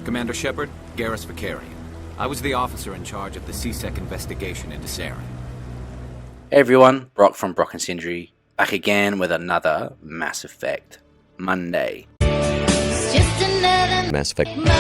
Commander Shepard, Garrus Vakarian. I was the officer in charge of the CSEC investigation into Saren. Hey everyone, Brock from Brock and Sindri, back again with another Mass Effect Monday. It's just another Mass Effect Monday.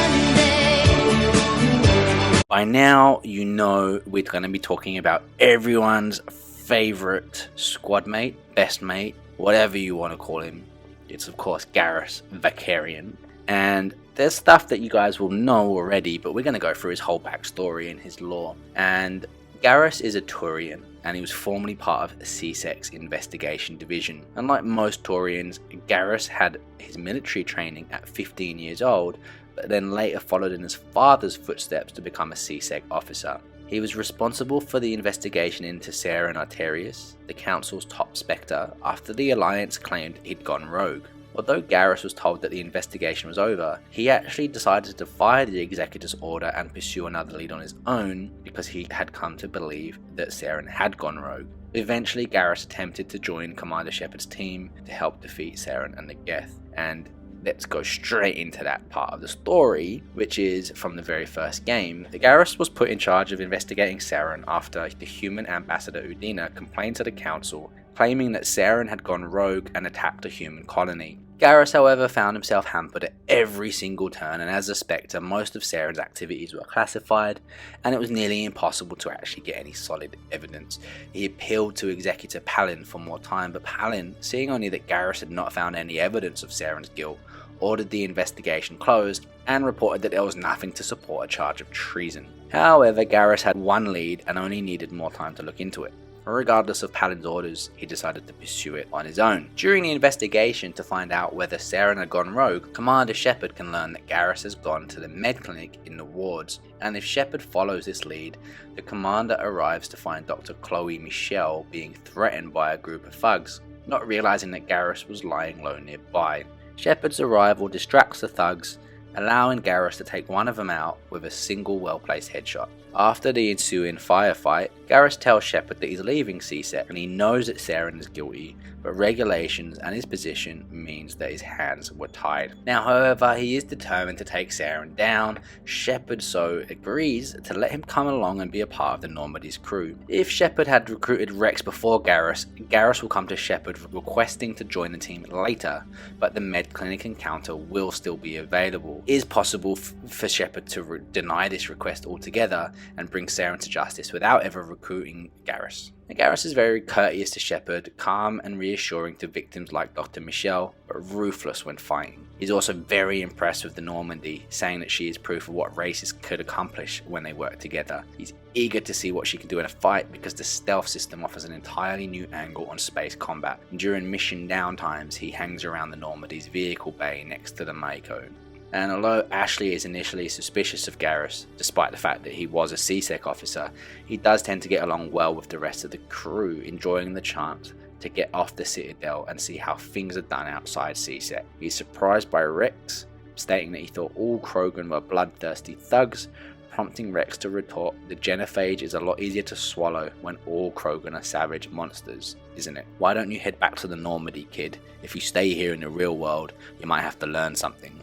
By now, you know we're going to be talking about everyone's favorite squad mate, best mate, whatever you want to call him. It's of course Garrus Vakarian. And there's stuff that you guys will know already, but we're going to go through his whole backstory and his lore. And Garrus is a Turian, and he was formerly part of CSEC's investigation division. Unlike most Turians, Garrus had his military training at 15 years old, but then later followed in his father's footsteps to become a CSEC officer. He was responsible for the investigation into Saren Arterius, the Council's top Spectre, after the Alliance claimed he'd gone rogue. Although Garrus was told that the investigation was over, he actually decided to defy the Executor's order and pursue another lead on his own because he had come to believe that Saren had gone rogue. Eventually, Garrus attempted to join Commander Shepard's team to help defeat Saren and the Geth, and let's go straight into that part of the story, which is from the very first game. Garrus was put in charge of investigating Saren after the human ambassador Udina complained to the Council, claiming that Saren had gone rogue and attacked a human colony. Garrus, however, found himself hampered at every single turn, and as a Spectre, most of Saren's activities were classified, and it was nearly impossible to actually get any solid evidence. He appealed to Executor Palin for more time, but Palin, seeing only that Garrus had not found any evidence of Saren's guilt, ordered the investigation closed and reported that there was nothing to support a charge of treason. However, Garrus had one lead and only needed more time to look into it. Regardless of Palin's orders, he decided to pursue it on his own. During the investigation to find out whether Saren had gone rogue, Commander Shepard can learn that Garrus has gone to the med clinic in the wards, and if Shepard follows this lead, the commander arrives to find Dr. Chloe Michelle being threatened by a group of thugs, not realizing that Garrus was lying low nearby. Shepard's arrival distracts the thugs, allowing Garrus to take one of them out with a single well-placed headshot. After the ensuing firefight, Garrus tells Shepard that he's leaving CSEC and he knows that Saren is guilty, but regulations and his position means that his hands were tied. Now, however, he is determined to take Saren down. Shepard so agrees to let him come along and be a part of the Normandy's crew. If Shepard had recruited Rex before Garrus, Garrus will come to Shepard requesting to join the team later, but the med clinic encounter will still be available. It is possible for Shepard to deny this request altogether and bring Saren to justice without ever recruiting Garrus. Garrus is very courteous to Shepard, calm and reassuring to victims like Dr. Michelle, but ruthless when fighting. He's also very impressed with the Normandy, saying that she is proof of what races could accomplish when they work together. He's eager to see what she can do in a fight because the stealth system offers an entirely new angle on space combat. During mission downtimes, he hangs around the Normandy's vehicle bay next to the Mako. And although Ashley is initially suspicious of Garrus, despite the fact that he was a CSEC officer, he does tend to get along well with the rest of the crew, enjoying the chance to get off the Citadel and see how things are done outside CSEC. He's surprised by Rex, stating that he thought all Krogan were bloodthirsty thugs, prompting Rex to retort, the genophage is a lot easier to swallow when all Krogan are savage monsters, isn't it? Why don't you head back to the Normandy, kid? If you stay here in the real world, you might have to learn something.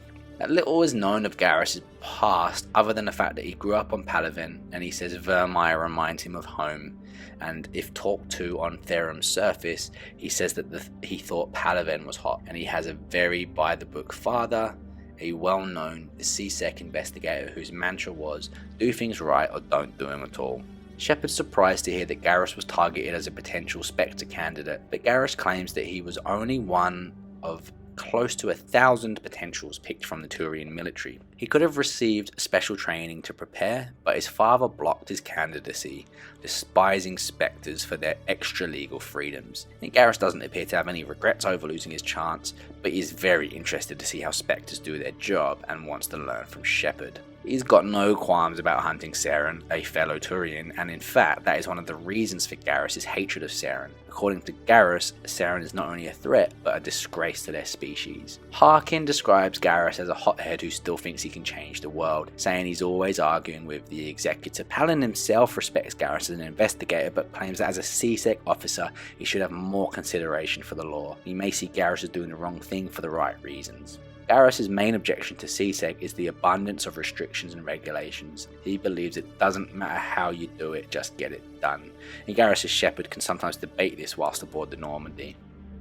Little is known of Garrus' past other than the fact that he grew up on Palaven, and he says Vermeer reminds him of home, and if talked to on Therum's surface, he says that he thought Palaven was hot, and he has a very by-the-book father, a well-known CSEC investigator whose mantra was, do things right or don't do them at all. Shepard's surprised to hear that Garrus was targeted as a potential Spectre candidate, but Garrus claims that he was only one of close to 1,000 potentials picked from the Turian military. He could have received special training to prepare, but his father blocked his candidacy, despising Spectres for their extra-legal freedoms. And Garrus doesn't appear to have any regrets over losing his chance, but he is very interested to see how Spectres do their job and wants to learn from Shepard. He's got no qualms about hunting Saren, a fellow Turian, and in fact that is one of the reasons for Garrus' hatred of Saren. According to Garrus, Saren is not only a threat, but a disgrace to their species. Harkin describes Garrus as a hothead who still thinks he can change the world, saying he's always arguing with the Executor. Palin himself respects Garrus as an investigator, but claims that as a CSEC officer, he should have more consideration for the law. He may see Garrus as doing the wrong thing for the right reasons. Garrus' main objection to CSEC is the abundance of restrictions and regulations. He believes it doesn't matter how you do it, just get it done. And Garrus' Shepard can sometimes debate this whilst aboard the Normandy.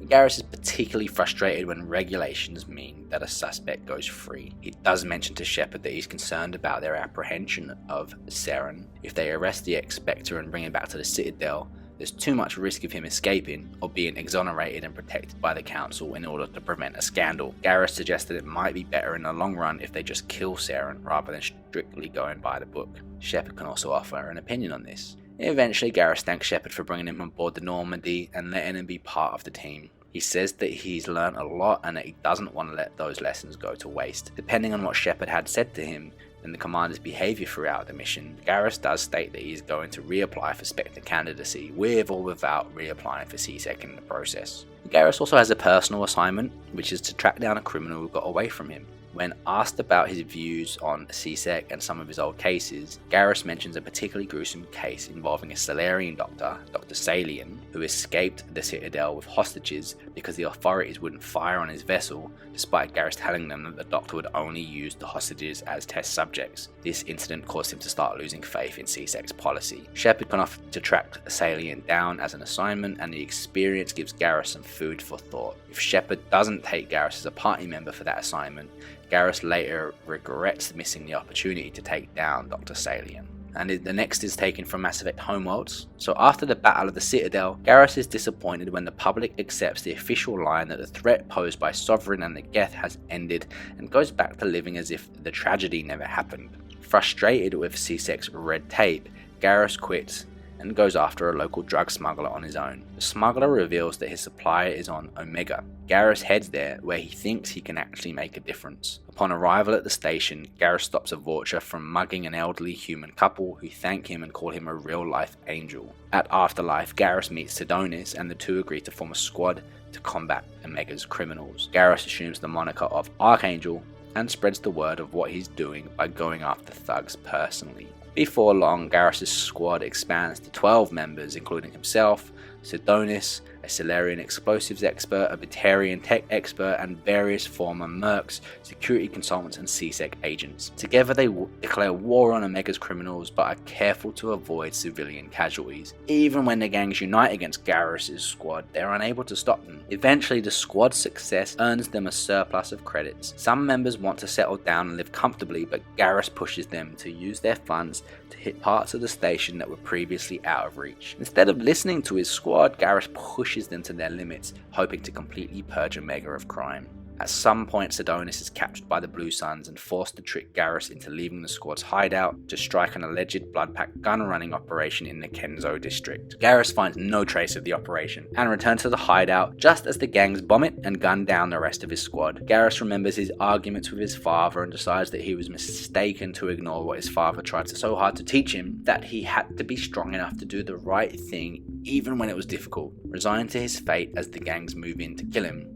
Garrus is particularly frustrated when regulations mean that a suspect goes free. He does mention to Shepard that he's concerned about their apprehension of Saren. If they arrest the X-Spectre and bring him back to the Citadel, there's too much risk of him escaping or being exonerated and protected by the Council in order to prevent a scandal. Garrus suggested it might be better in the long run if they just kill Saren rather than strictly going by the book. Shepard can also offer an opinion on this. Eventually, Garrus thanks Shepard for bringing him on board the Normandy and letting him be part of the team. He says that he's learned a lot and that he doesn't want to let those lessons go to waste. Depending on what Shepard had said to him and the commander's behaviour throughout the mission, Garrus does state that he is going to reapply for Spectre candidacy with or without reapplying for CSEC in the process. Garrus also has a personal assignment, which is to track down a criminal who got away from him. When asked about his views on CSEC and some of his old cases, Garrus mentions a particularly gruesome case involving a Salarian doctor, Dr. Salian, who escaped the Citadel with hostages because the authorities wouldn't fire on his vessel, despite Garrus telling them that the doctor would only use the hostages as test subjects. This incident caused him to start losing faith in CSEC's policy. Shepard can offer to track Salian down as an assignment, and the experience gives Garrus some food for thought. If Shepard doesn't take Garrus as a party member for that assignment, Garrus later regrets missing the opportunity to take down Dr. Salian. And the next is taken from Mass Effect Homeworlds. So after the Battle of the Citadel, Garrus is disappointed when the public accepts the official line that the threat posed by Sovereign and the Geth has ended and goes back to living as if the tragedy never happened. Frustrated with CSEC's red tape, Garrus quits and goes after a local drug smuggler on his own. The smuggler reveals that his supplier is on Omega. Garrus heads there, where he thinks he can actually make a difference. Upon arrival at the station, Garrus stops a vulture from mugging an elderly human couple who thank him and call him a real-life angel. At Afterlife, Garrus meets Sidonis and the two agree to form a squad to combat Omega's criminals. Garrus assumes the moniker of Archangel and spreads the word of what he's doing by going after thugs personally. Before long, Garrus' squad expands to 12 members, including himself, Sidonis, a Solarian explosives expert, a Vakarian tech expert, and various former mercs, security consultants, and CSEC agents. Together they declare war on Omega's criminals, but are careful to avoid civilian casualties. Even when the gangs unite against Garrus' squad, they're unable to stop them. Eventually, the squad's success earns them a surplus of credits. Some members want to settle down and live comfortably, but Garrus pushes them to use their funds to hit parts of the station that were previously out of reach. Instead of listening to his squad, Garrus pushes them to their limits, hoping to completely purge Omega of crime. At some point, Sidonis is captured by the Blue Suns and forced to trick Garrus into leaving the squad's hideout to strike an alleged blood pack gun-running operation in the Kenzo district. Garrus finds no trace of the operation and returns to the hideout just as the gangs bomb it and gun down the rest of his squad. Garrus remembers his arguments with his father and decides that he was mistaken to ignore what his father tried so hard to teach him, that he had to be strong enough to do the right thing even when it was difficult. Resigned to his fate as the gangs move in to kill him,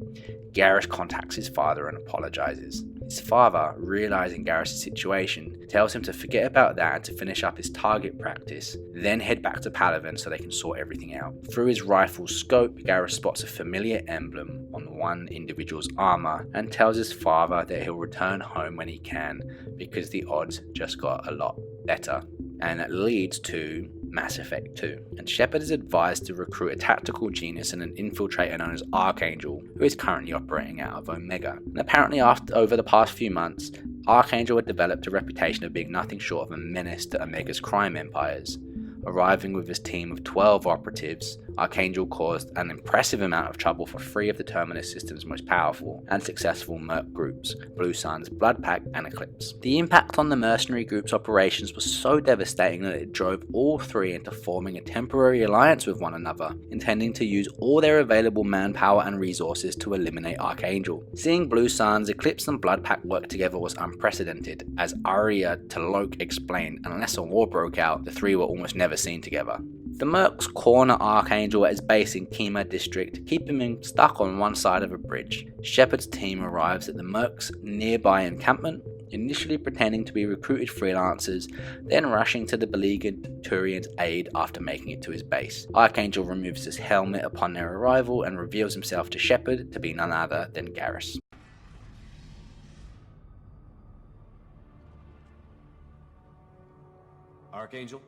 Garrus contacts his father and apologizes. His father, realizing Garrus' situation, tells him to forget about that and to finish up his target practice, then head back to Palaven so they can sort everything out. Through his rifle's scope, Garrus spots a familiar emblem on one individual's armor and tells his father that he'll return home when he can because the odds just got a lot better. And it leads to Mass Effect 2. And Shepard is advised to recruit a tactical genius and an infiltrator known as Archangel, who is currently operating out of Omega. And apparently over the past few months, Archangel had developed a reputation of being nothing short of a menace to Omega's crime empires. Arriving with his team of 12 operatives, Archangel caused an impressive amount of trouble for 3 of the Terminus system's most powerful and successful merc groups, Blue Suns, Bloodpack, and Eclipse. The impact on the mercenary group's operations was so devastating that it drove all 3 into forming a temporary alliance with one another, intending to use all their available manpower and resources to eliminate Archangel. Seeing Blue Suns, Eclipse, and Bloodpack work together was unprecedented. As Aria Talok explained, unless a war broke out, the 3 were almost never seen together. The mercs corner Archangel at his base in Kima district, keeping him stuck on one side of a bridge. Shepard's team arrives at the mercs' nearby encampment, initially pretending to be recruited freelancers, then rushing to the beleaguered Turian's aid after making it to his base. Archangel removes his helmet upon their arrival and reveals himself to Shepard to be none other than Garrus. Archangel?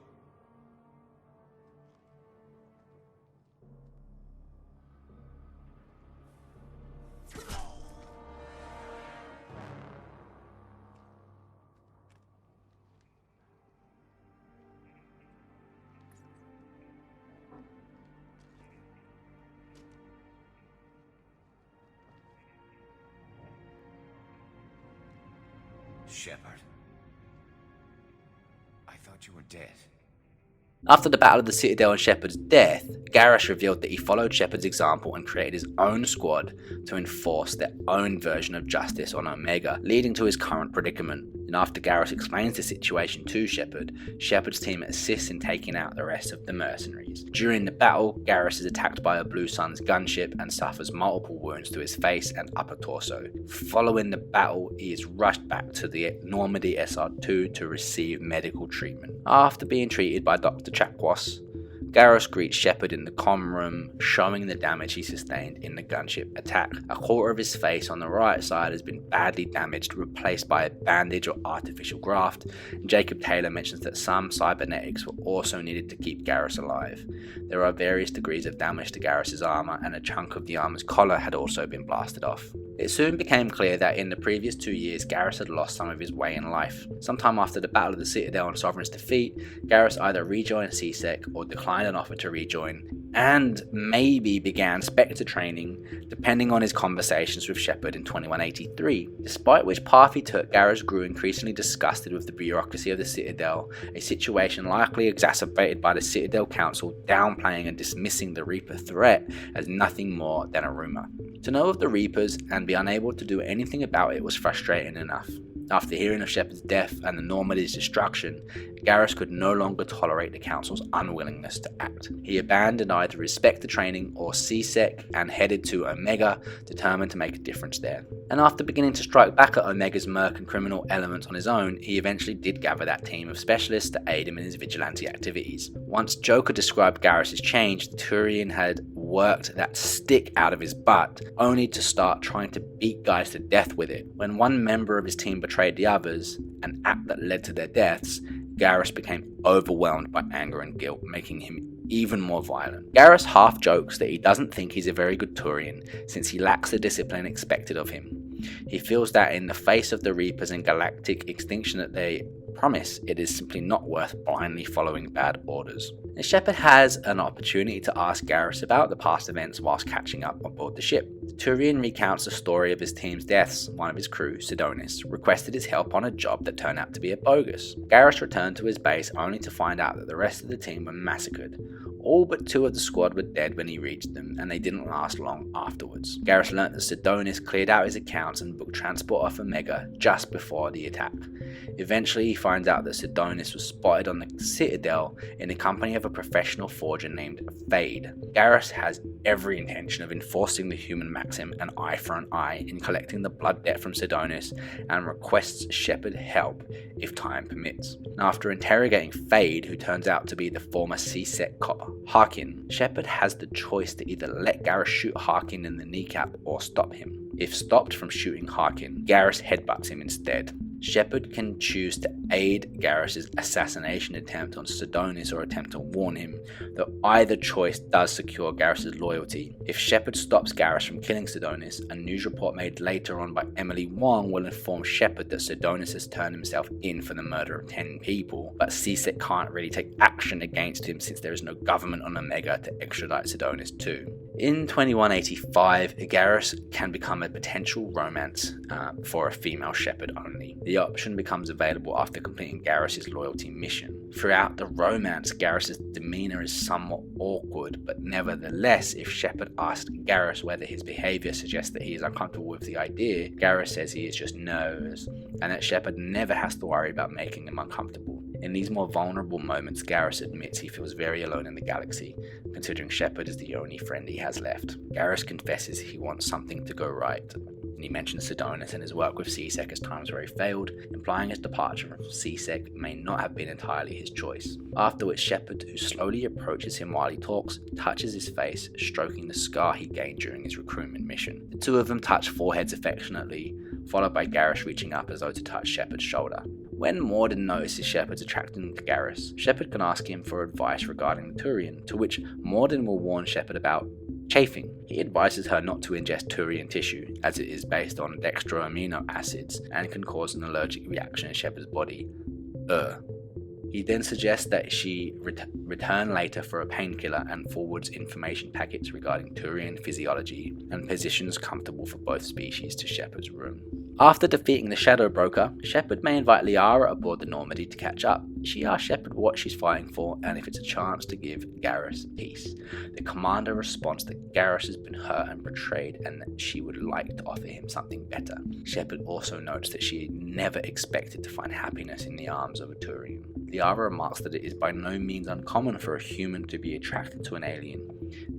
Shepard? I thought you were dead. After the Battle of the Citadel and Shepard's death, Garrus revealed that he followed Shepard's example and created his own squad to enforce their own version of justice on Omega, leading to his current predicament. And after Garrus explains the situation to Shepard, Shepard's team assists in taking out the rest of the mercenaries. During the battle, Garrus is attacked by a Blue Sun's gunship and suffers multiple wounds to his face and upper torso. Following the battle, he is rushed back to the Normandy SR2 to receive medical treatment. After being treated by Dr. Chakwas, Garrus greets Shepard in the comm room, showing the damage he sustained in the gunship attack. A quarter of his face on the right side has been badly damaged, replaced by a bandage or artificial graft. And Jacob Taylor mentions that some cybernetics were also needed to keep Garrus alive. There are various degrees of damage to Garrus's armor, and a chunk of the armor's collar had also been blasted off. It soon became clear that in the previous 2 years, Garrus had lost some of his way in life. Sometime after the Battle of the Citadel and Sovereign's defeat, Garrus either rejoined CSEC or declined an offer to rejoin, and maybe began Spectre training, depending on his conversations with Shepard in 2183. Despite which path he took, Garrus grew increasingly disgusted with the bureaucracy of the Citadel, a situation likely exacerbated by the Citadel Council downplaying and dismissing the Reaper threat as nothing more than a rumour. To know of the Reapers and be unable to do anything about it was frustrating enough. After hearing of Shepard's death and the Normandy's destruction, Garrus could no longer tolerate the Council's unwillingness to act. He abandoned either his Spectre training or CSEC and headed to Omega, determined to make a difference there. And after beginning to strike back at Omega's merc and criminal elements on his own, he eventually did gather that team of specialists to aid him in his vigilante activities. Once Joker described Garrus's change, the Turian had worked that stick out of his butt, only to start trying to beat guys to death with it. When one member of his team betrayed the others, an act that led to their deaths, Garrus became overwhelmed by anger and guilt, making him even more violent. Garrus half jokes that he doesn't think he's a very good Turian, since he lacks the discipline expected of him. He feels that in the face of the Reapers and galactic extinction that they promise, it is simply not worth blindly following bad orders. And Shepard has an opportunity to ask Garrus about the past events whilst catching up on board the ship. The Turian recounts the story of his team's deaths. One of his crew, Sidonis, requested his help on a job that turned out to be a bogus. Garrus returned to his base only to find out that the rest of the team were massacred. All but 2 of the squad were dead when he reached them, and they didn't last long afterwards. Garrus learnt that Sidonis cleared out his accounts and booked transport off Omega just before the attack. Eventually, he finds out that Sidonis was spotted on the Citadel in the company of a professional forger named Fade. Garrus has every intention of enforcing the human maxim, an eye for an eye, in collecting the blood debt from Sidonis, and requests Shepard help if time permits. After interrogating Fade, who turns out to be the former CSEC cop Harkin, Shepard has the choice to either let Garrus shoot Harkin in the kneecap or stop him. If stopped from shooting Harkin, Garrus headbutts him instead. Shepard can choose to aid Garrus's assassination attempt on Sidonis or attempt to warn him, though either choice does secure Garrus's loyalty. If Shepard stops Garrus from killing Sidonis, a news report made later on by Emily Wong will inform Shepard that Sidonis has turned himself in for the murder of 10 people, but CSEC can't really take action against him since there is no government on Omega to extradite Sidonis to. In 2185, Garrus can become a potential romance for a female Shepard only. The option becomes available after completing Garrus's loyalty mission. Throughout the romance, Garrus's demeanor is somewhat awkward, but nevertheless, if Shepard asks Garrus whether his behavior suggests that he is uncomfortable with the idea, Garrus says he is just nervous, and that Shepard never has to worry about making him uncomfortable. In these more vulnerable moments, Garrus admits he feels very alone in the galaxy, considering Shepard is the only friend he has left. Garrus confesses he wants something to go right, and he mentions Sidonis and his work with CSEC as times where he failed, implying his departure from CSEC may not have been entirely his choice. After which, Shepard, who slowly approaches him while he talks, touches his face, stroking the scar he gained during his recruitment mission. The 2 of them touch foreheads affectionately, followed by Garrus reaching up as though to touch Shepard's shoulder. When Morden notices Shepard's attraction to Garrus, Shepard can ask him for advice regarding the Turian, to which Morden will warn Shepard about chafing. He advises her not to ingest Turian tissue, as it is based on dextroamino acids and can cause an allergic reaction in Shepard's body. He then suggests that she return later for a painkiller and forwards information packets regarding Turian physiology and positions comfortable for both species to Shepard's room. After defeating the Shadow Broker, Shepard may invite Liara aboard the Normandy to catch up. She asks Shepard what she's fighting for and if it's a chance to give Garrus peace. The commander responds that Garrus has been hurt and betrayed and that she would like to offer him something better. Shepard also notes that she never expected to find happiness in the arms of a Turian. Liara remarks that it is by no means uncommon for a human to be attracted to an alien,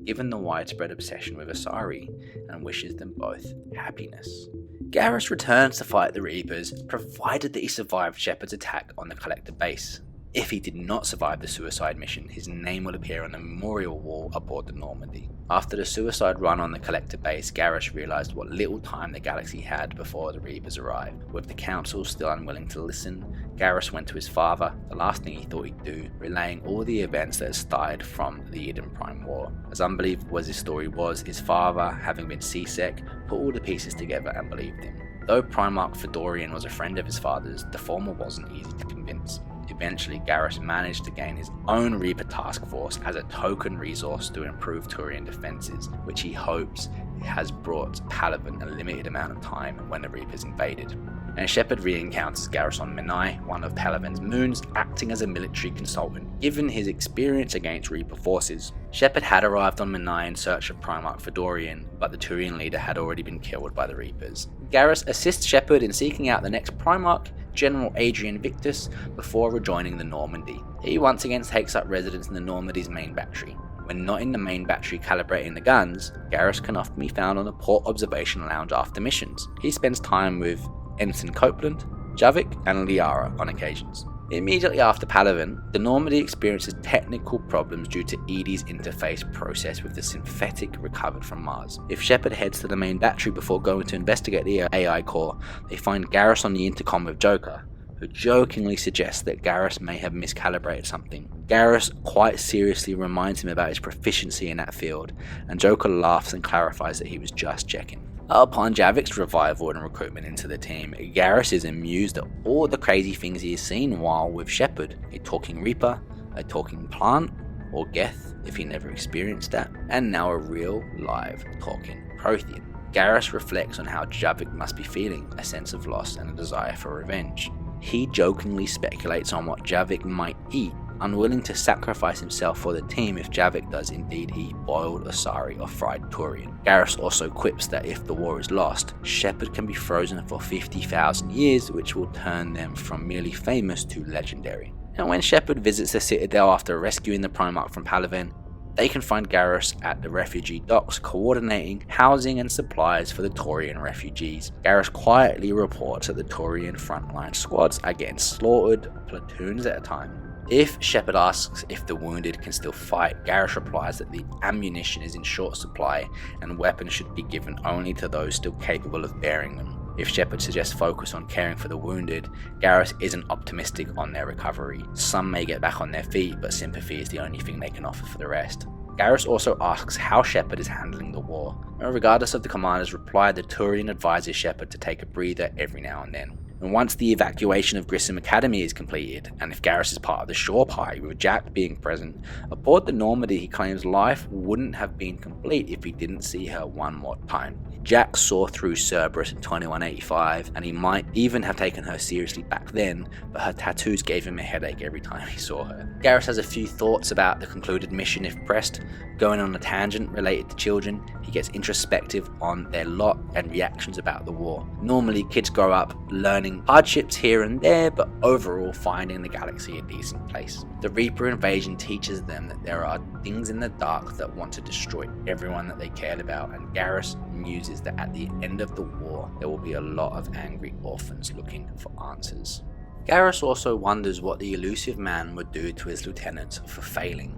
given the widespread obsession with Asari, and wishes them both happiness. Garrus returns to fight the Reapers, provided that he survived Shepard's attack on the Collector base. If he did not survive the suicide mission, his name will appear on the memorial wall aboard the Normandy. After the suicide run on the Collector base, Garrus realized what little time the galaxy had before the Reapers arrived. With the Council still unwilling to listen, Garrus went to his father, the last thing he thought he'd do, relaying all the events that had started from the Eden Prime War. As unbelievable as his story was, his father, having been C-Sec, put all the pieces together and believed him. Though Primarch Vakarian was a friend of his father's, the former wasn't easy to convince. Eventually, Garrus managed to gain his own Reaper task force as a token resource to improve Turian defenses, which he hopes has brought Palaven a limited amount of time when the Reapers invaded. And Shepard re-encounters Garrus on Menai, one of Palaven's moons, acting as a military consultant, given his experience against Reaper forces. Shepard had arrived on Menai in search of Primarch Vakarian, but the Turian leader had already been killed by the Reapers. Garrus assists Shepard in seeking out the next Primarch, General Adrian Victus, before rejoining the Normandy. He once again takes up residence in the Normandy's main battery. When not in the main battery calibrating the guns, Garrus can often be found on the port observation lounge after missions. He spends time with Ensign Copeland, Javik, and Liara on occasions. Immediately after Palaven, the Normandy experiences technical problems due to EDI's interface process with the synthetic recovered from Mars. If Shepard heads to the main battery before going to investigate the AI core, they find Garrus on the intercom with Joker, who jokingly suggests that Garrus may have miscalibrated something. Garrus quite seriously reminds him about his proficiency in that field, and Joker laughs and clarifies that he was just checking. Upon Javik's revival and recruitment into the team, Garrus is amused at all the crazy things he has seen while with Shepard: a talking Reaper, a talking plant, or Geth if he never experienced that, and now a real, live, talking Prothean. Garrus reflects on how Javik must be feeling, a sense of loss and a desire for revenge. He jokingly speculates on what Javik might eat, unwilling to sacrifice himself for the team if Javik does indeed eat boiled Asari or fried Turian. Garrus also quips that if the war is lost, Shepard can be frozen for 50,000 years, which will turn them from merely famous to legendary. And when Shepard visits the Citadel after rescuing the Primarch from Palaven, they can find Garrus at the refugee docks coordinating housing and supplies for the Turian refugees. Garrus quietly reports that the Turian frontline squads are getting slaughtered platoons at a time. If Shepard asks if the wounded can still fight, Garrus replies that the ammunition is in short supply and weapons should be given only to those still capable of bearing them. If Shepard suggests focus on caring for the wounded, Garrus isn't optimistic on their recovery. Some may get back on their feet, but sympathy is the only thing they can offer for the rest. Garrus also asks how Shepard is handling the war. Regardless of the commander's reply, the Turian advises Shepard to take a breather every now and then. And once the evacuation of Grissom Academy is completed, and if Garrus is part of the shore party with Jack being present, aboard the Normandy he claims life wouldn't have been complete if he didn't see her one more time. Jack saw through Cerberus in 2185, and he might even have taken her seriously back then, but her tattoos gave him a headache every time he saw her. Garrus has a few thoughts about the concluded mission if pressed. Going on a tangent related to children, he gets introspective on their lot and reactions about the war. Normally kids grow up learning hardships here and there, but overall finding the galaxy a decent place. The Reaper invasion teaches them that there are things in the dark that want to destroy everyone that they cared about, and Garrus muses that at the end of the war there will be a lot of angry orphans looking for answers. Garrus also wonders what the elusive man would do to his lieutenants for failing,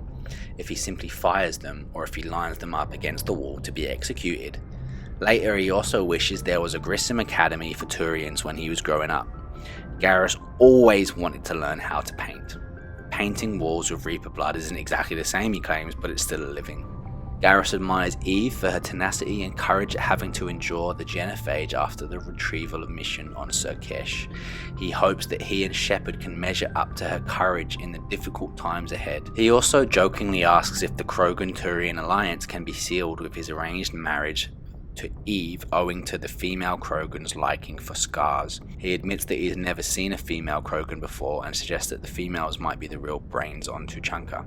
if he simply fires them or if he lines them up against the wall to be executed. Later he also wishes there was a Grissom Academy for Turians when he was growing up. Garrus always wanted to learn how to paint. Painting walls with Reaper blood isn't exactly the same, he claims, but it's still a living. Garrus admires Eve for her tenacity and courage at having to endure the genophage after the retrieval of mission on Surkesh. He hopes that he and Shepard can measure up to her courage in the difficult times ahead. He also jokingly asks if the Krogan-Turian alliance can be sealed with his arranged marriage to Eve owing to the female Krogan's liking for scars. He admits that he has never seen a female Krogan before and suggests that the females might be the real brains on Tuchanka.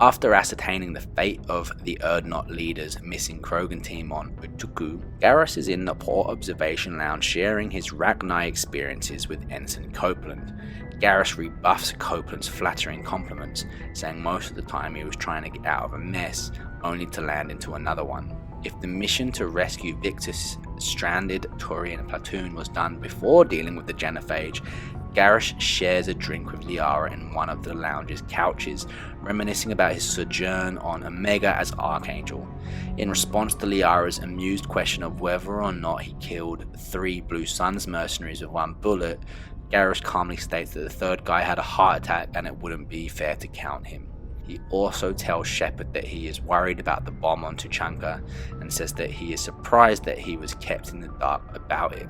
After ascertaining the fate of the Urdnot leader's missing Krogan team on Utuku, Garrus is in the port observation lounge sharing his Ragni experiences with Ensign Copeland. Garrus rebuffs Copeland's flattering compliments, saying most of the time he was trying to get out of a mess, only to land into another one. If the mission to rescue Victus' stranded Turian platoon was done before dealing with the genophage, Garrus shares a drink with Liara in one of the lounge's couches, reminiscing about his sojourn on Omega as Archangel. In response to Liara's amused question of whether or not he killed 3 Blue Suns mercenaries with 1 bullet, Garrus calmly states that the third guy had a heart attack and it wouldn't be fair to count him. He also tells Shepard that he is worried about the bomb on Tuchanka and says that he is surprised that he was kept in the dark about it.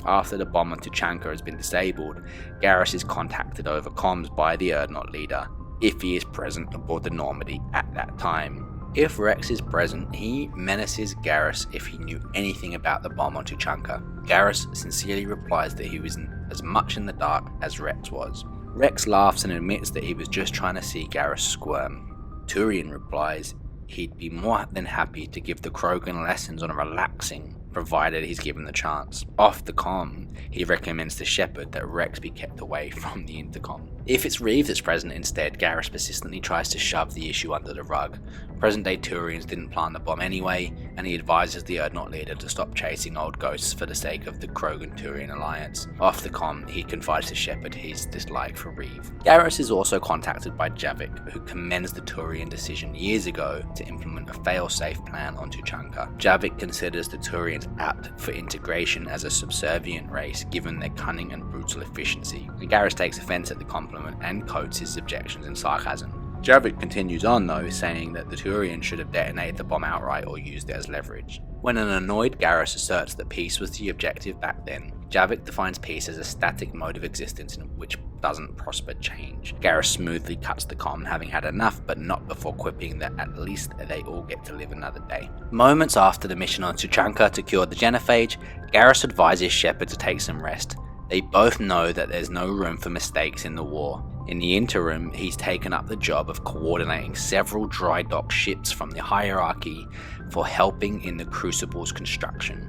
After the bomb on Tuchanka has been disabled, Garrus is contacted over comms by the Urdnot leader if he is present aboard the Normandy at that time. If Rex is present, he menaces Garrus if he knew anything about the bomb on Tuchanka. Garrus sincerely replies that he was as much in the dark as Rex was. Rex laughs and admits that he was just trying to see Garrus squirm. Turian replies he'd be more than happy to give the Krogan lessons on relaxing, provided he's given the chance. Off the comm, he recommends to Shepard that Rex be kept away from the intercom. If it's Reeve that's present instead, Garrus persistently tries to shove the issue under the rug. Present-day Turians didn't plant the bomb anyway, and he advises the Urdnot leader to stop chasing old ghosts for the sake of the Krogan-Turian alliance. Off the comm, he confides to Shepard his dislike for Reeve. Garrus is also contacted by Javik, who commends the Turian decision years ago to implement a fail-safe plan on Tuchanka. Javik considers the Turians apt for integration as a subservient race given their cunning and brutal efficiency. Garrus takes offense at the compliment and coats his objections in sarcasm. Javik continues on though, saying that the Turians should have detonated the bomb outright or used it as leverage. When an annoyed Garrus asserts that peace was the objective back then, Javik defines peace as a static mode of existence in which doesn't prosper change. Garrus smoothly cuts the comm, having had enough, but not before quipping that at least they all get to live another day. Moments after the mission on Tuchanka to cure the genophage, Garrus advises Shepard to take some rest. They both know that there's no room for mistakes in the war. In the interim, he's taken up the job of coordinating several dry dock ships from the hierarchy for helping in the Crucible's construction.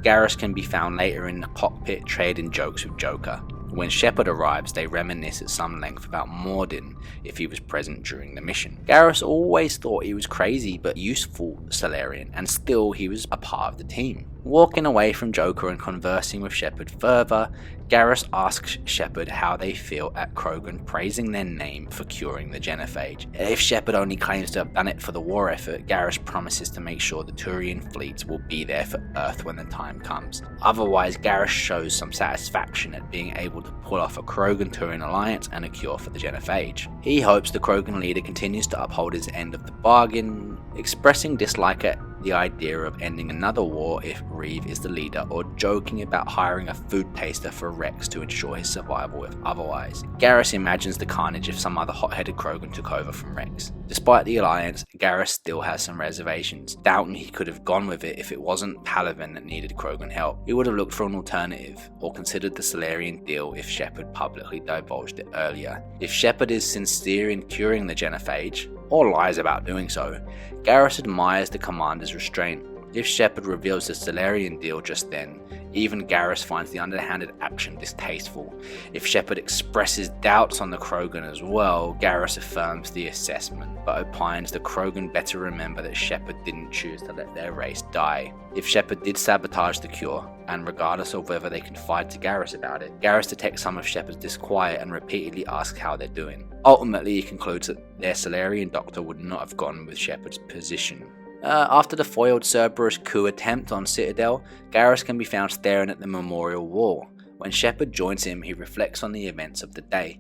Garrus can be found later in the cockpit trading jokes with Joker. When Shepard arrives, they reminisce at some length about Mordin if he was present during the mission. Garrus always thought he was crazy but useful Salarian, and still he was a part of the team. Walking away from Joker and conversing with Shepard further, Garrus asks Shepard how they feel at Krogan praising their name for curing the genophage. If Shepard only claims to have done it for the war effort, Garrus promises to make sure the Turian fleets will be there for Earth when the time comes. Otherwise, Garrus shows some satisfaction at being able to pull off a Krogan-Turian alliance and a cure for the genophage. He hopes the Krogan leader continues to uphold his end of the bargain, expressing dislike at the idea of ending another war if Reeve is the leader, or joking about hiring a food taster for Rex to ensure his survival if otherwise. Garrus imagines the carnage if some other hot-headed Krogan took over from Rex. Despite the alliance, Garrus still has some reservations, doubting he could have gone with it if it wasn't Palaven that needed Krogan help. He would have looked for an alternative, or considered the Salarian deal if Shepard publicly divulged it earlier. If Shepard is sincere in curing the genophage, or lies about doing so, Garrus admires the commander's restraint. If Shepard reveals the Salarian deal just then, even Garrus finds the underhanded action distasteful. If Shepard expresses doubts on the Krogan as well, Garrus affirms the assessment, but opines the Krogan better remember that Shepard didn't choose to let their race die. If Shepard did sabotage the cure, and regardless of whether they confide to Garrus about it, Garrus detects some of Shepard's disquiet and repeatedly asks how they're doing. Ultimately, he concludes that their Salarian doctor would not have gone with Shepard's position. After the foiled Cerberus coup attempt on Citadel, Garrus can be found staring at the memorial wall. When Shepard joins him, he reflects on the events of the day.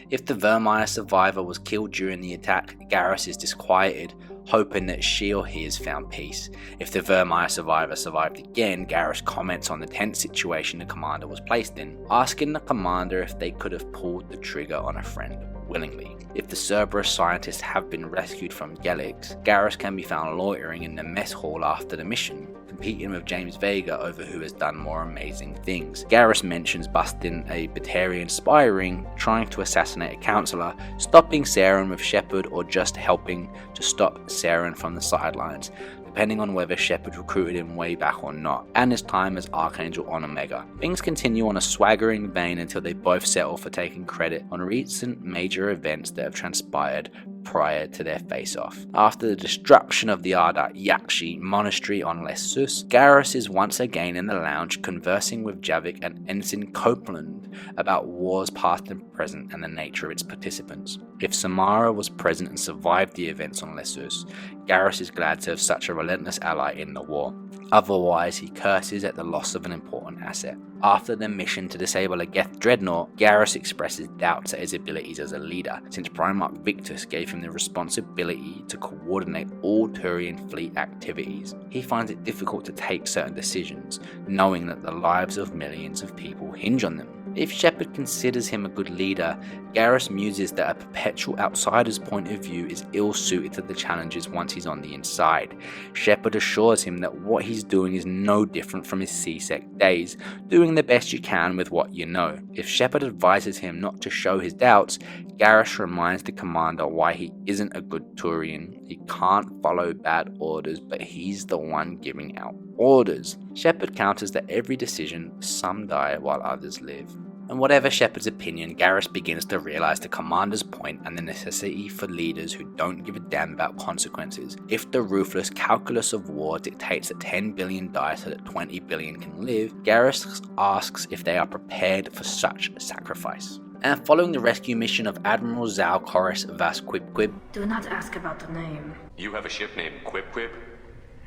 If the Vermeer survivor was killed during the attack, Garrus is disquieted, hoping that she or he has found peace. If the Vermeer survivor survived again, Garrus comments on the tense situation the commander was placed in, asking the commander if they could have pulled the trigger on a friend willingly. If the Cerberus scientists have been rescued from Gelix, Garrus can be found loitering in the mess hall after the mission, competing with James Vega over who has done more amazing things. Garrus mentions busting a Vakarian spy ring, trying to assassinate a counselor, stopping Saren with Shepard, or just helping to stop Saren from the sidelines, depending on whether Shepard recruited him way back or not, and his time as Archangel on Omega. Things continue on a swaggering vein until they both settle for taking credit on recent major events that have transpired prior to their face-off. After the destruction of the Ardat Yakshi monastery on Lessus, Garrus is once again in the lounge conversing with Javik and Ensign Copeland about wars past and present and the nature of its participants. If Samara was present and survived the events on Lessus, Garrus is glad to have such a relentless ally in the war. Otherwise, he curses at the loss of an important asset. After the mission to disable a Geth dreadnought, Garrus expresses doubts at his abilities as a leader, since Primarch Victus gave him the responsibility to coordinate all Turian fleet activities. He finds it difficult to take certain decisions, knowing that the lives of millions of people hinge on them. If Shepard considers him a good leader, Garrus muses that a perpetual outsider's point of view is ill-suited to the challenges once he's on the inside. Shepard assures him that what he's doing is no different from his C-Sec days, doing the best you can with what you know. If Shepard advises him not to show his doubts, Garrus reminds the commander why he isn't a good Turian. He can't follow bad orders, but he's the one giving out orders. Shepard counters that every decision, some die while others live. And whatever Shepard's opinion, Garrus begins to realize the commander's point and the necessity for leaders who don't give a damn about consequences. If the ruthless calculus of war dictates that 10 billion die so that 20 billion can live, Garrus asks if they are prepared for such sacrifice. And following the rescue mission of Admiral Zal Koris Vas Quib, Do not ask about the name. You have a ship named Quib?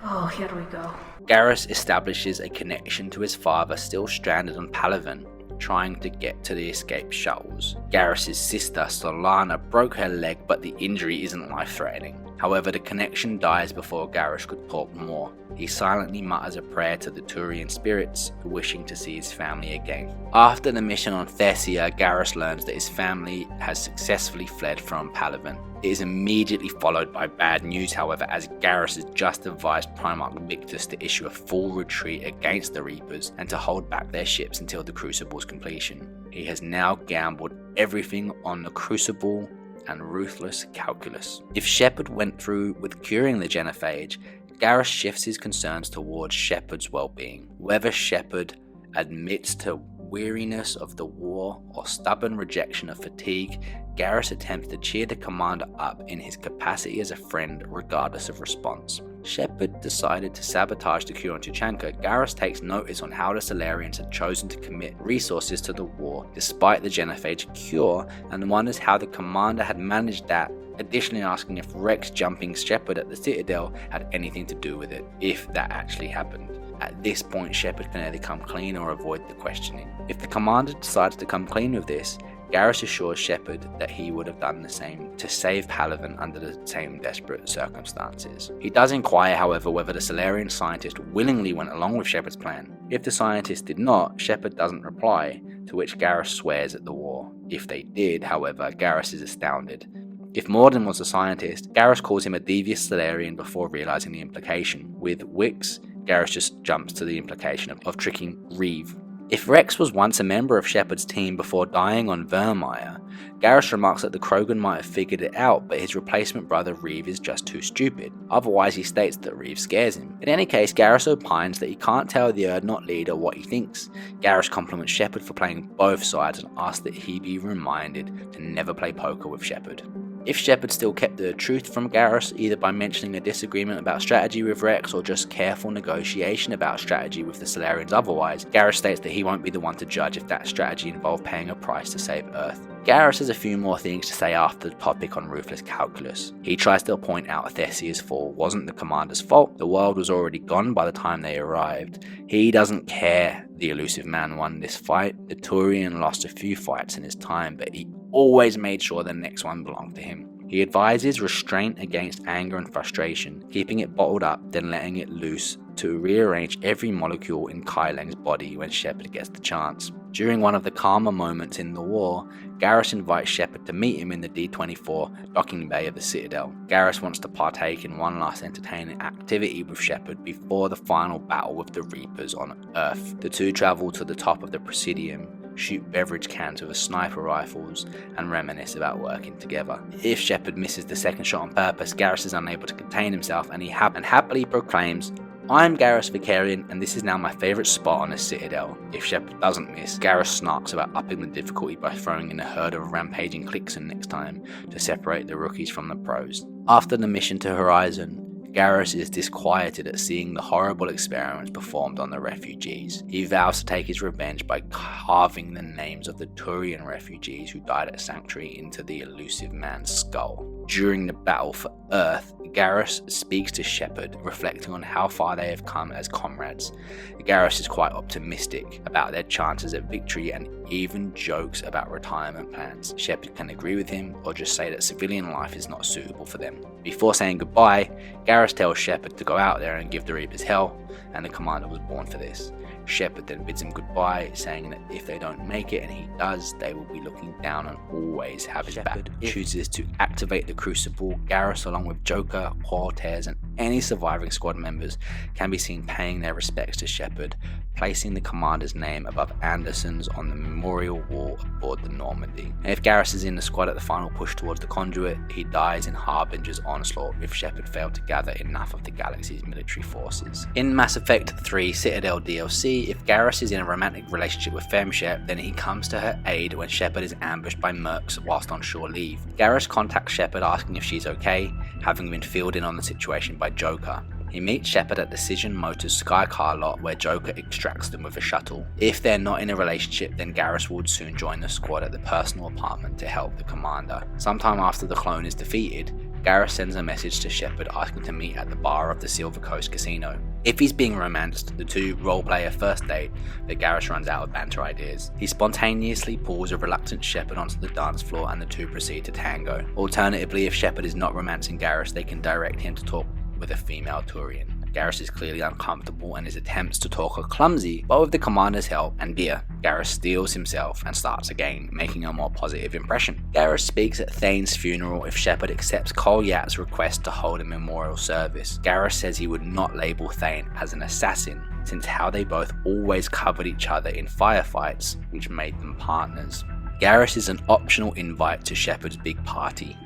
Oh, here we go. Garrus establishes a connection to his father still stranded on Palaven, trying to get to the escape shuttles. Garrus' sister Solana broke her leg, but the injury isn't life-threatening. However, the connection dies before Garrus could talk more. He silently mutters a prayer to the Turian spirits, wishing to see his family again. After the mission on Thessia, Garrus learns that his family has successfully fled from Palaven. It is immediately followed by bad news, however, as Garrus has just advised Primarch Victus to issue a full retreat against the Reapers and to hold back their ships until the Crucible's completion. He has now gambled everything on the Crucible and ruthless calculus. If Shepard went through with curing the genophage, Garrus shifts his concerns towards Shepard's well-being. Whether Shepard admits to weariness of the war or stubborn rejection of fatigue, Garrus attempts to cheer the commander up in his capacity as a friend regardless of response. Shepard decided to sabotage the cure on Tuchanka. Garrus takes notice on how the Salarians had chosen to commit resources to the war despite the genophage cure, and wonders how the commander had managed that, additionally asking if Rex jumping Shepard at the Citadel had anything to do with it, if that actually happened. At this point, Shepard can either come clean or avoid the questioning. If the commander decides to come clean with this, Garrus assures Shepard that he would have done the same to save Palaven under the same desperate circumstances. He does inquire, however, whether the Salarian scientist willingly went along with Shepard's plan. If the scientist did not, Shepard doesn't reply, to which Garrus swears at the war. If they did, however, Garrus is astounded. If Morden was a scientist, Garrus calls him a devious Salarian before realizing the implication. With Wix, Garrus just jumps to the implication of tricking Reeve. If Rex was once a member of Shepard's team before dying on Vermeer, Garrus remarks that the Krogan might have figured it out, but his replacement brother Reeve is just too stupid. Otherwise, he states that Reeve scares him. In any case, Garrus opines that he can't tell the Urdnot leader what he thinks. Garrus compliments Shepard for playing both sides and asks that he be reminded to never play poker with Shepard. If Shepard still kept the truth from Garrus, either by mentioning a disagreement about strategy with Rex or just careful negotiation about strategy with the Solarians otherwise, Garrus states that he won't be the one to judge if that strategy involved paying a price to save Earth. Garrus has a few more things to say after the topic on ruthless calculus. He tries to point out Thessia's fall wasn't the commander's fault, the world was already gone by the time they arrived. He doesn't care the elusive man won this fight, the Turian lost a few fights in his time, but he always made sure the next one belonged to him. He advises restraint against anger and frustration, keeping it bottled up, then letting it loose to rearrange every molecule in Kai Leng's body when Shepard gets the chance. During one of the calmer moments in the war, Garrus invites Shepard to meet him in the D-24 docking bay of the Citadel. Garrus wants to partake in one last entertaining activity with Shepard before the final battle with the Reapers on Earth. The two travel to the top of the Presidium, shoot beverage cans with sniper rifles, and reminisce about working together. If Shepard misses the second shot on purpose, Garrus is unable to contain himself and he happily proclaims, "I'm Garrus Vakarian, and this is now my favourite spot on the Citadel." If Shepard doesn't miss, Garrus snarks about upping the difficulty by throwing in a herd of rampaging Clixon next time to separate the rookies from the pros. After the mission to Horizon, Garrus is disquieted at seeing the horrible experiments performed on the refugees. He vows to take his revenge by carving the names of the Turian refugees who died at Sanctuary into the elusive man's skull. During the battle for Earth, Garrus speaks to Shepard, reflecting on how far they have come as comrades. Garrus is quite optimistic about their chances at victory and even jokes about retirement plans. Shepard can agree with him or just say that civilian life is not suitable for them. Before saying goodbye, Garrus tells Shepard to go out there and give the Reapers hell, and the commander was born for this. Shepard then bids him goodbye, saying that if they don't make it and he does, they will be looking down and always have his back. Chooses to activate the Crucible. Garrus, along with Joker, Cortez, and any surviving squad members, can be seen paying their respects to Shepard, placing the commander's name above Anderson's on the memorial wall aboard the Normandy. And if Garrus is in the squad at the final push towards the Conduit, he dies in Harbinger's onslaught if Shepard failed to gather enough of the galaxy's military forces. In Mass Effect 3 Citadel DLC, if Garrus is in a romantic relationship with Femshep, then he comes to her aid when Shepard is ambushed by mercs whilst on shore leave. Garrus contacts Shepard asking if she's okay, having been filled in on the situation by Joker. He meets Shepard at Decision Motors' Skycar lot where Joker extracts them with a shuttle. If they're not in a relationship, then Garrus would soon join the squad at the personal apartment to help the commander. Sometime after the clone is defeated, Garrus sends a message to Shepard asking to meet at the bar of the Silver Coast Casino. If he's being romanced, the two roleplay a first date, but Garrus runs out of banter ideas. He spontaneously pulls a reluctant Shepard onto the dance floor and the two proceed to tango. Alternatively, if Shepard is not romancing Garrus, they can direct him to talk with a female Turian. Garrus is clearly uncomfortable and his attempts to talk are clumsy, but with the commander's help and beer, Garrus steels himself and starts again, making a more positive impression. Garrus speaks at Thane's funeral if Shepard accepts Col Yat's request to hold a memorial service. Garrus says he would not label Thane as an assassin, since how they both always covered each other in firefights, which made them partners. Garrus is an optional invite to Shepard's big party.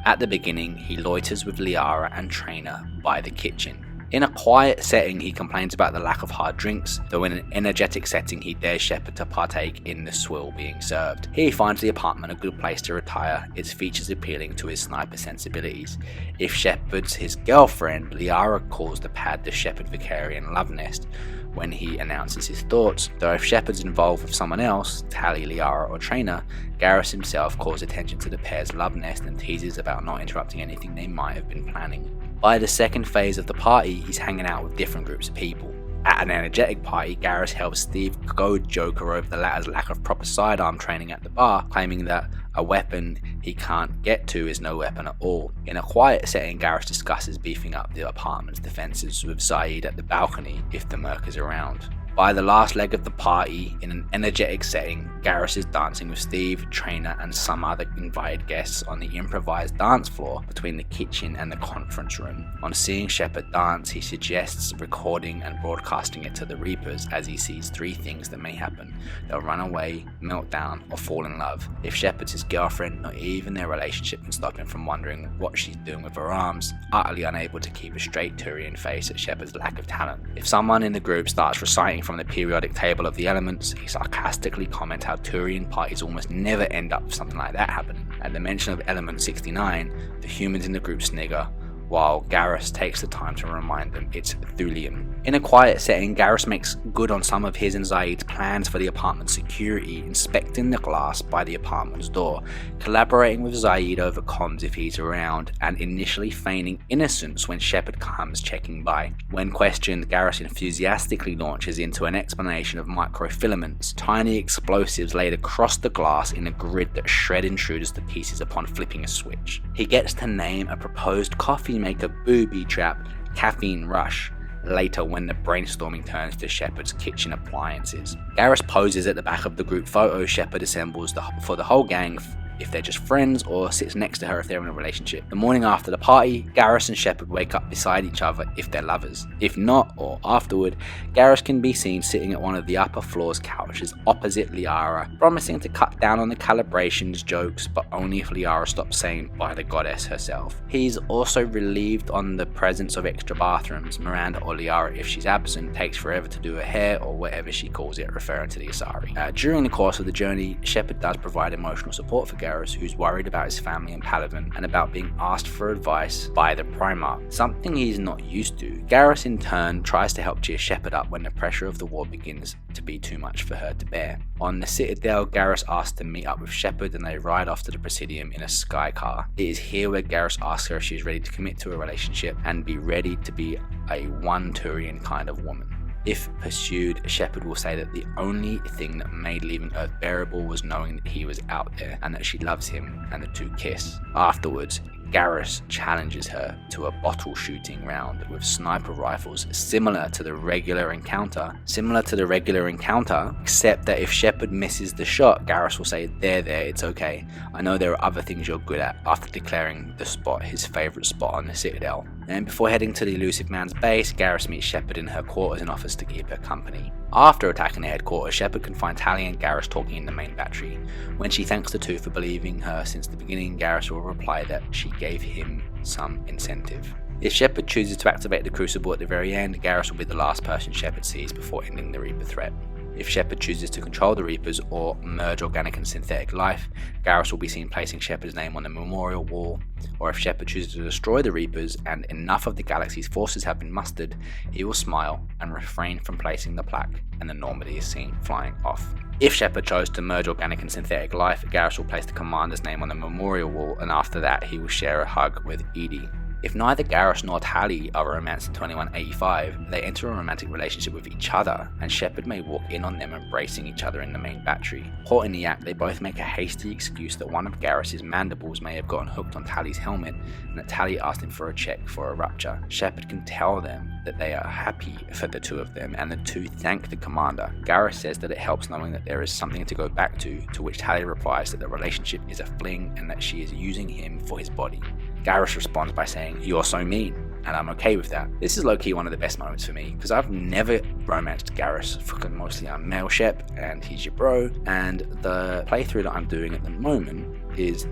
At the beginning, he loiters with Liara and Traynor by the kitchen. In a quiet setting, he complains about the lack of hard drinks, though in an energetic setting he dares Shepard to partake in the swill being served. He finds the apartment a good place to retire, its features appealing to his sniper sensibilities. If Shepard's his girlfriend, Liara calls the pad the Shepard Vakarian love nest when he announces his thoughts, though if Shepard's involved with someone else, Tali, Liara or Traynor, Garrus himself calls attention to the pair's love nest and teases about not interrupting anything they might have been planning. By the second phase of the party, he's hanging out with different groups of people. At an energetic party, Garrus helps Steve goad Joker over the latter's lack of proper sidearm training at the bar, claiming that a weapon he can't get to is no weapon at all. In a quiet setting, Garrus discusses beefing up the apartment's defences with Zaid at the balcony if the merc is around. By the last leg of the party, in an energetic setting, Garrus is dancing with Steve, Traynor and some other invited guests on the improvised dance floor between the kitchen and the conference room. On seeing Shepard dance, he suggests recording and broadcasting it to the Reapers as he sees three things that may happen. They'll run away, melt down, or fall in love. If Shepard's his girlfriend, not even their relationship can stop him from wondering what she's doing with her arms, utterly unable to keep a straight Turian face at Shepard's lack of talent. If someone in the group starts reciting from the periodic table of the elements, he sarcastically comments how Turian parties almost never end up with something like that happening. At the mention of Element 69, the humans in the group snigger, while Garrus takes the time to remind them it's Thulian. In a quiet setting, Garrus makes good on some of his and Zaid's plans for the apartment's security, inspecting the glass by the apartment's door, collaborating with Zaid over comms if he's around, and initially feigning innocence when Shepard comes checking by. When questioned, Garrus enthusiastically launches into an explanation of microfilaments, tiny explosives laid across the glass in a grid that shred intruders to pieces upon flipping a switch. He gets to name a proposed coffee maker booby trap Caffeine Rush, later when the brainstorming turns to Shepard's kitchen appliances. Garrus poses at the back of the group photo Shepard assembles for the whole gang if they're just friends, or sits next to her if they're in a relationship. The morning after the party, Garrus and Shepard wake up beside each other if they're lovers. If not, or afterward, Garrus can be seen sitting at one of the upper floor's couches opposite Liara, promising to cut down on the calibrations jokes, but only if Liara stops saying by the goddess herself. He's also relieved on the presence of extra bathrooms. Miranda or Liara, if she's absent, takes forever to do her hair or whatever she calls it, referring to the Asari. During the course of the journey, Shepard does provide emotional support for Garrus, who's worried about his family in Palaven and about being asked for advice by the Primarch, something he's not used to. Garrus in turn tries to help cheer Shepard up when the pressure of the war begins to be too much for her to bear. On the Citadel, Garrus asks to meet up with Shepard and they ride off to the Presidium in a sky car. It is here where Garrus asks her if she's ready to commit to a relationship and be ready to be a one Turian kind of woman. If pursued, Shepard will say that the only thing that made leaving Earth bearable was knowing that he was out there and that she loves him, and the two kiss. Afterwards, Garrus challenges her to a bottle shooting round with sniper rifles similar to the regular encounter, except that if Shepard misses the shot, Garrus will say, there, it's okay. I know there are other things you're good at, after declaring the spot his favourite spot on the Citadel. And before heading to the elusive man's base, Garrus meets Shepard in her quarters and offers to keep her company. After attacking the headquarters, Shepard can find Tali and Garrus talking in the main battery. When she thanks the two for believing her since the beginning, Garrus will reply that she gave him some incentive. If Shepard chooses to activate the Crucible at the very end, Garrus will be the last person Shepard sees before ending the Reaper threat. If Shepard chooses to control the Reapers or merge organic and synthetic life, Garrus will be seen placing Shepard's name on the memorial wall, or if Shepard chooses to destroy the Reapers and enough of the galaxy's forces have been mustered, he will smile and refrain from placing the plaque, and the Normandy is seen flying off. If Shepard chose to merge organic and synthetic life, Garrus will place the commander's name on the memorial wall, and after that he will share a hug with Edie. If neither Garrus nor Tali are romanced in 2185, they enter a romantic relationship with each other, and Shepard may walk in on them embracing each other in the main battery. Caught in the act, they both make a hasty excuse that one of Garrus's mandibles may have gotten hooked on Tali's helmet, and that Tali asked him for a check for a rupture. Shepard can tell them that they are happy for the two of them, and the two thank the commander. Garrus says that it helps knowing that there is something to go back to which Tali replies that the relationship is a fling and that she is using him for his body. Garrus responds by saying, "You're so mean," and I'm okay with that. This is low-key one of the best moments for me, because I've never romanced Garrus, fucking mostly I'm male Shep, and he's your bro, and the playthrough that I'm doing at the moment is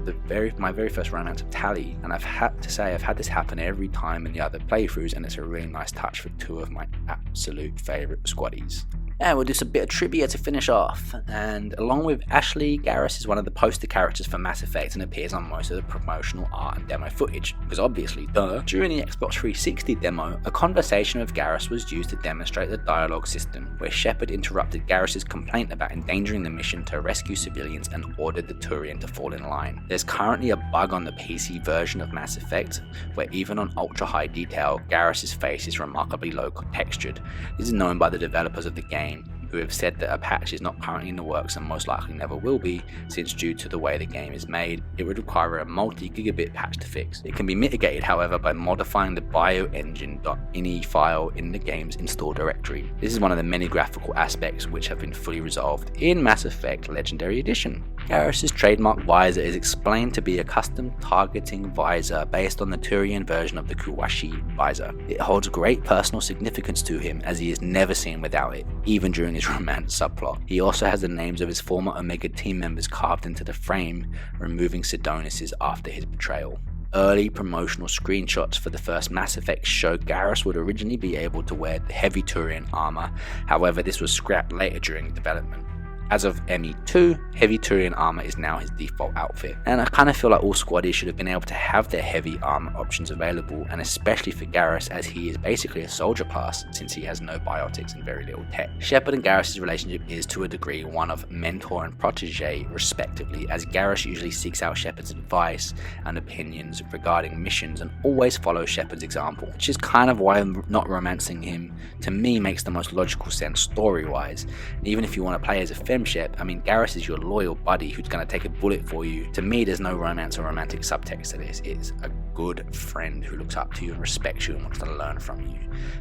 my very first romance of Tali, and I've had to say I've had this happen every time in the other playthroughs, and it's a really nice touch for two of my absolute favourite squaddies. And we'll do some bit of trivia to finish off, and along with Ashley, Garrus is one of the poster characters for Mass Effect and appears on most of the promotional art and demo footage, because obviously, duh. During the Xbox 360 demo, a conversation with Garrus was used to demonstrate the dialogue system, where Shepard interrupted Garrus's complaint about endangering the mission to rescue civilians and ordered the Turian to fall in line. There's currently a bug on the PC version of Mass Effect, where even on ultra high detail, Garrus's face is remarkably low textured. This is known by the developers of the game, who have said that a patch is not currently in the works and most likely never will be, since due to the way the game is made, it would require a multi-gigabit patch to fix. It can be mitigated, however, by modifying the bioengine.ini file in the game's install directory. This is one of the many graphical aspects which have been fully resolved in Mass Effect Legendary Edition. Garrus's trademark visor is explained to be a custom targeting visor based on the Turian version of the Kuwashi visor. It holds great personal significance to him, as he is never seen without it, even during his romance subplot. He also has the names of his former Omega team members carved into the frame, removing Sidonis's after his betrayal. Early promotional screenshots for the first Mass Effect show Garrus would originally be able to wear heavy Turian armor, however this was scrapped later during development. As of ME2, heavy Turian armor is now his default outfit, and I kind of feel like all squaddies should have been able to have their heavy armor options available, and especially for Garrus, as he is basically a soldier class since he has no biotics and very little tech. Shepard and Garrus' relationship is to a degree one of mentor and protege respectively, as Garrus usually seeks out Shepard's advice and opinions regarding missions and always follows Shepard's example, which is kind of why not romancing him to me makes the most logical sense story-wise. Even if you want to play as a femshep, I mean, Garrus is your loyal buddy who's going to take a bullet for you. To me, there's no romance or romantic subtext to this. It's a good friend who looks up to you and respects you and wants to learn from you.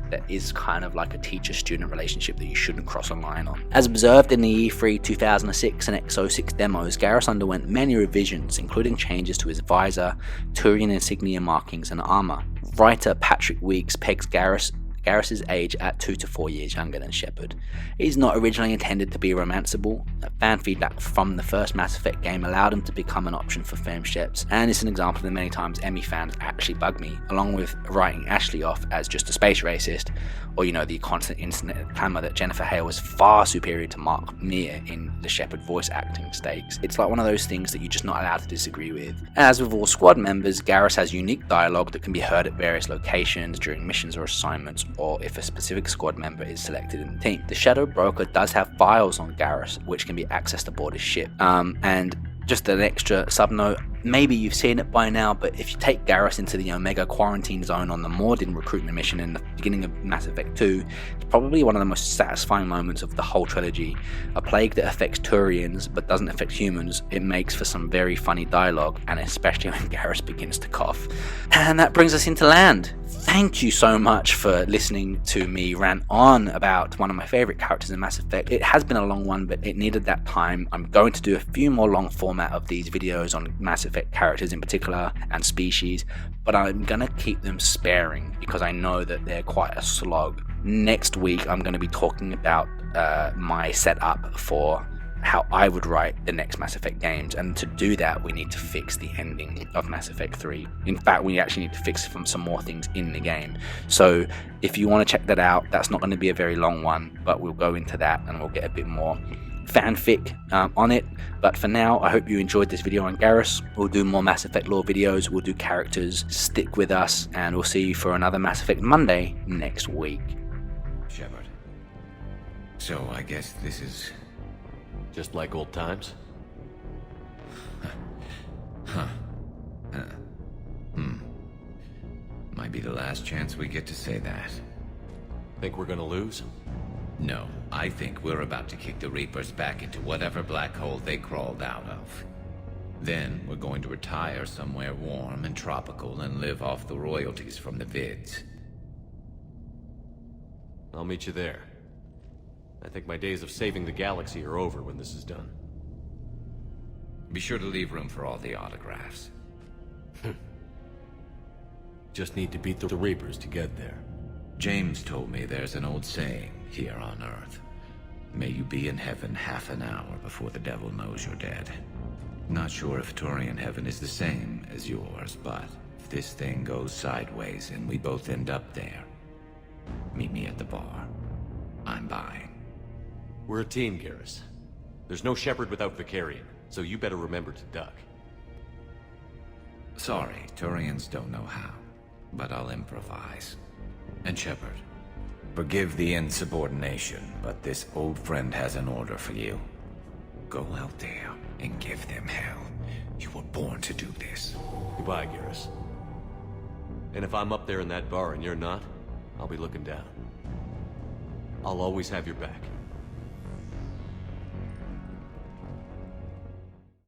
That is kind of like a teacher-student relationship that you shouldn't cross a line on. As observed in the E3 2006 and X06 demos, Garrus underwent many revisions, including changes to his visor, Turian insignia markings, and armor. Writer Patrick Weeks pegs Garrus' age at 2 to 4 years younger than Shepard. He's not originally intended to be romanceable. Fan feedback from the first Mass Effect game allowed him to become an option for femsheps, and it's an example that many times Emmy fans actually bug me, along with writing Ashley off as just a space racist, or the constant internet clamour that Jennifer Hale was far superior to Mark Meer in the Shepard voice acting stakes. It's like one of those things that you're just not allowed to disagree with. As with all squad members, Garrus has unique dialogue that can be heard at various locations during missions or assignments, or if a specific squad member is selected in the team. The Shadow Broker does have files on Garrus which can be accessed aboard his ship. And just an extra sub note, maybe you've seen it by now, but if you take Garrus into the Omega quarantine zone on the Mordin recruitment mission in the beginning of Mass Effect 2, it's probably one of the most satisfying moments of the whole trilogy. A plague that affects Turians but doesn't affect humans, it makes for some very funny dialogue, and especially when Garrus begins to cough. And that brings us into land. Thank you so much for listening to me rant on about one of my favourite characters in Mass Effect. It has been a long one, but it needed that time. I'm going to do a few more long format of these videos on Mass Effect characters in particular and species, but I'm going to keep them sparing because I know that they're quite a slog. Next week I'm going to be talking about my setup for how I would write the next Mass Effect games, and to do that we need to fix the ending of Mass Effect 3. In fact, we actually need to fix some more things in the game. So if you want to check that out, that's not going to be a very long one, but we'll go into that and we'll get a bit more fanfic on it. But for now, I hope you enjoyed this video on Garrus. We'll do more Mass Effect lore videos, we'll do characters. Stick with us, and we'll see you for another Mass Effect Monday next week. Shepard. So I guess this is... Just like old times? Might be the last chance we get to say that. Think we're gonna lose? No, I think we're about to kick the Reapers back into whatever black hole they crawled out of. Then we're going to retire somewhere warm and tropical and live off the royalties from the vids. I'll meet you there. I think my days of saving the galaxy are over when this is done. Be sure to leave room for all the autographs. Just need to beat the Reapers to get there. James told me there's an old saying here on Earth. May you be in heaven half an hour before the devil knows you're dead. Not sure if Turian heaven is the same as yours, but if this thing goes sideways and we both end up there, meet me at the bar. I'm buying. We're a team, Garrus. There's no Shepard without Vakarian, so you better remember to duck. Sorry, Turians don't know how, but I'll improvise. And Shepard, forgive the insubordination, but this old friend has an order for you. Go out there and give them hell. You were born to do this. Goodbye, Garrus. And if I'm up there in that bar and you're not, I'll be looking down. I'll always have your back.